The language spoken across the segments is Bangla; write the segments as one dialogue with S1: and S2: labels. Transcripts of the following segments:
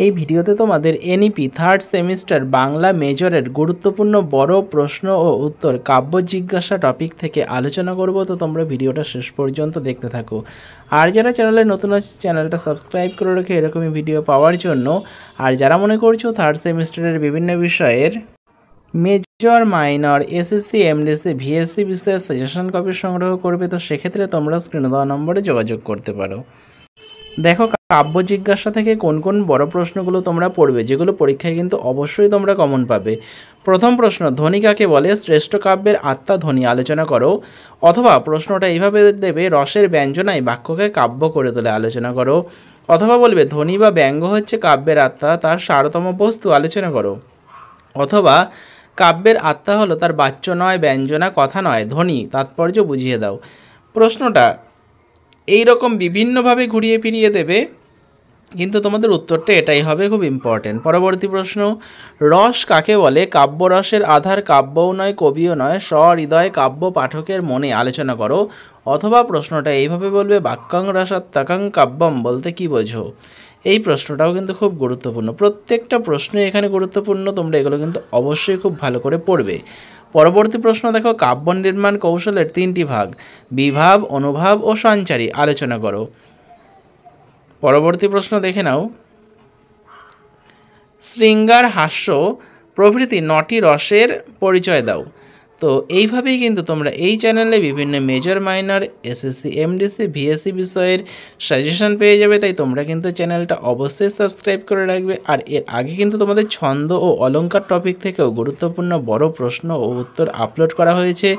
S1: এই ভিডিওতে তোমাদের এনইপি থার্ড সেমিস্টার বাংলা মেজরের গুরুত্বপূর্ণ বড় প্রশ্ন ও উত্তর কাব্য জিজ্ঞাসা টপিক থেকে আলোচনা করব। তো তোমরা ভিডিওটা শেষ পর্যন্ত দেখতে থাকো। আর যারা চ্যানেলে নতুন আছে চ্যানেলটা সাবস্ক্রাইব করে রেখে এরকমই ভিডিও পাওয়ার জন্য। আর যারা মনে করছো থার্ড সেমিস্টারের বিভিন্ন বিষয়ের major minor SSC MDC VSC বিষয়ে সাজেশন কপি সংগ্রহ করবে, তো সেক্ষেত্রে তোমরা স্ক্রিনে দেওয়া নম্বরে যোগাযোগ করতে পারো। দেখো, কাব্য জিজ্ঞাসা থেকে কোন কোন বড় প্রশ্নগুলো তোমরা পড়বে, যেগুলো পরীক্ষায় কিন্তু অবশ্যই তোমরা কমন পাবে। প্রথম প্রশ্ন, ধ্বনি কাকে বলে? শ্রেষ্ঠ কাব্যের আত্মা ধ্বনি আলোচনা করো। অথবা প্রশ্নটা এইভাবে দেবে, রসের ব্যঞ্জনায় বাক্যকে কাব্য করে তোলে আলোচনা করো। অথবা বলবে ধ্বনি বা ব্যঙ্গ হচ্ছে কাব্যের আত্মা, তার সারতম বস্তু আলোচনা করো। অথবা কাব্যের আত্মা হলো তার বাচ্য নয়, ব্যঞ্জনা, কথা নয়, ধ্বনি, তাৎপর্য বুঝিয়ে দাও। প্রশ্নটা এই রকম বিভিন্নভাবে ঘুরিয়ে ফিরিয়ে দেবে, কিন্তু তোমাদের উত্তরটা এটাই হবে, খুব ইম্পর্টেন্ট। পরবর্তী প্রশ্ন, রস কাকে বলে? কাব্যরসের আধার কাব্যও নয়, কবিও নয়, সহৃদয় কাব্য পাঠকের মনে আলোচনা করো। অথবা প্রশ্নটা এইভাবে বলবে, বাক্যাং রসাত্মকং কাব্যম বলতে কি বোঝো? এই প্রশ্নটাও কিন্তু খুব গুরুত্বপূর্ণ। প্রত্যেকটা প্রশ্নই এখানে গুরুত্বপূর্ণ, তোমরা এগুলো কিন্তু অবশ্যই খুব ভালো করে পড়বে। পরবর্তী প্রশ্ন দেখো, কাব্য নির্মাণ কৌশলের তিনটি ভাগ, বিভাব, অনুভাব ও সঞ্চারী আলোচনা করো। পরবর্তী প্রশ্ন দেখে নাও, শৃঙ্গার, হাস্য প্রভৃতি 9টি রসের পরিচয় দাও। তো এইভাবেই কিন্তু তোমরা এই চ্যানেলে বিভিন্ন major minor SSC MDC VSC বিষয়ের সাজেশন পেয়ে যাবে। তাই তোমরা কিন্তু চ্যানেলটা অবশ্যই সাবস্ক্রাইব করে রাখবে। আর এর আগে কিন্তু তোমাদের ছন্দ ও অলংকার টপিক থেকেও গুরুত্বপূর্ণ বড় প্রশ্ন ও উত্তর আপলোড করা হয়েছে।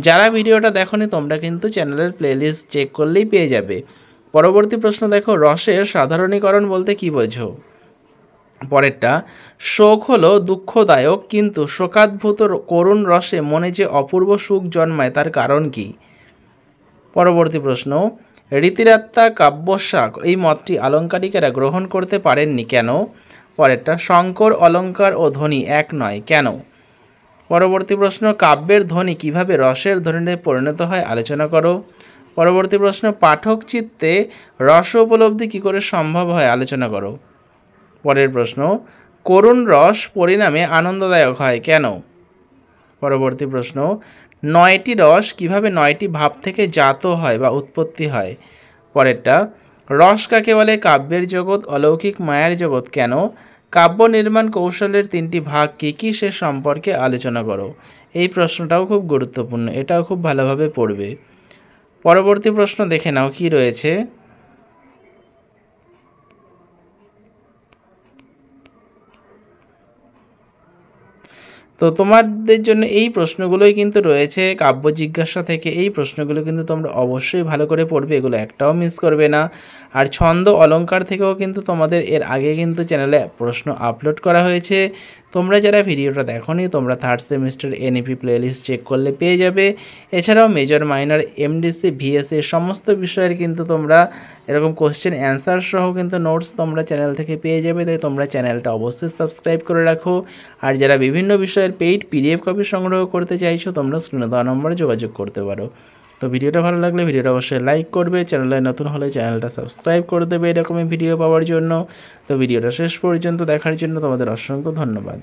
S1: যারা ভিডিওটা দেখোনি তোমরা কিন্তু চ্যানেলের প্লেলিস্ট চেক করলেই পেয়ে যাবে। পরবর্তী প্রশ্ন দেখো, রসের সাধারণীকরণ বলতে কি বোঝো? পরেরটা, শোক হলো দুঃখদায়ক, কিন্তু শোকাদ্ভূত করুণ রসে মনে যে অপূর্ব সুখ জন্মায় তার কারণ কি? পরবর্তী প্রশ্ন, রীতিরাত্মা কাব্যস্বাক এই মতটি আলঙ্কারিকেরা গ্রহণ করতে পারেননি কেন? পরেরটা, শঙ্কর অলঙ্কার ও ধ্বনি এক নয় কেন? পরবর্তী প্রশ্ন, কাব্যের ধ্বনি কিভাবে রসের ধ্বনিতে পরিণত হয় আলোচনা করো। পরবর্তী প্রশ্ন, পাঠক চিত্তে রস উপলব্ধি কী করে সম্ভব হয় আলোচনা করো। পরের প্রশ্ন, করুণ রস পরিণামে আনন্দদায়ক হয় কেন? পরবর্তী প্রশ্ন, 9টি রস কিভাবে 9টি ভাব থেকে জাত হয় বা উৎপত্তি হয়? পরেরটা, রস কাকে বলে? কাব্যের জগৎ, অলৌকিক মায়ার জগৎ কেন? কাব্য নির্মাণ কৌশলের 3টি ভাগ কী কী সে সম্পর্কে আলোচনা করো। এই প্রশ্নটাও খুব গুরুত্বপূর্ণ, এটাও খুব ভালোভাবে পড়বে। পরবর্তী প্রশ্ন দেখে নাও কি রয়েছে। তো তোমাদের জন্য এই প্রশ্নগুলোই কিন্তু রয়েছে কাব্য জিজ্ঞাসা থেকে। এই প্রশ্নগুলো কিন্তু তোমরা অবশ্যই ভালো করে পড়বে, এগুলো একটাও মিস করবে না। আর ছন্দ অলংকার থেকেও কিন্তু তোমাদের এর আগে কিন্তু চ্যানেলে প্রশ্ন আপলোড করা হয়েছে। তোমরা যারা ভিডিওটা দেখোনি তোমরা third semester NEP playlist check করলে পেয়ে যাবে। এছাড়াও মেজর মাইনর এমডিসি ভিএসসি সমস্ত বিষয়ের কিন্তু তোমরা এরকম কোশ্চেন অ্যান্সার সহ কিন্তু নোটস তোমরা চ্যানেল থেকে পেয়ে যাবে। তাই তোমরা চ্যানেলটা অবশ্যই সাবস্ক্রাইব করে রাখো। আর যারা বিভিন্ন বিষয়ের পেইড পিডিএফ কপি সংগ্রহ করতে চাইছো তোমরা স্ক্রিনে দেওয়া নম্বরে যোগাযোগ করতে পারো। তো ভিডিওটা ভালো লাগলে ভিডিওটা অবশ্যই লাইক করবে, চ্যানেলে নতুন হলে চ্যানেলটা সাবস্ক্রাইব করে দেবে এরকমই ভিডিও পাওয়ার জন্য। তো ভিডিওটা শেষ পর্যন্ত দেখার জন্য তোমাদের অসংখ্য ধন্যবাদ।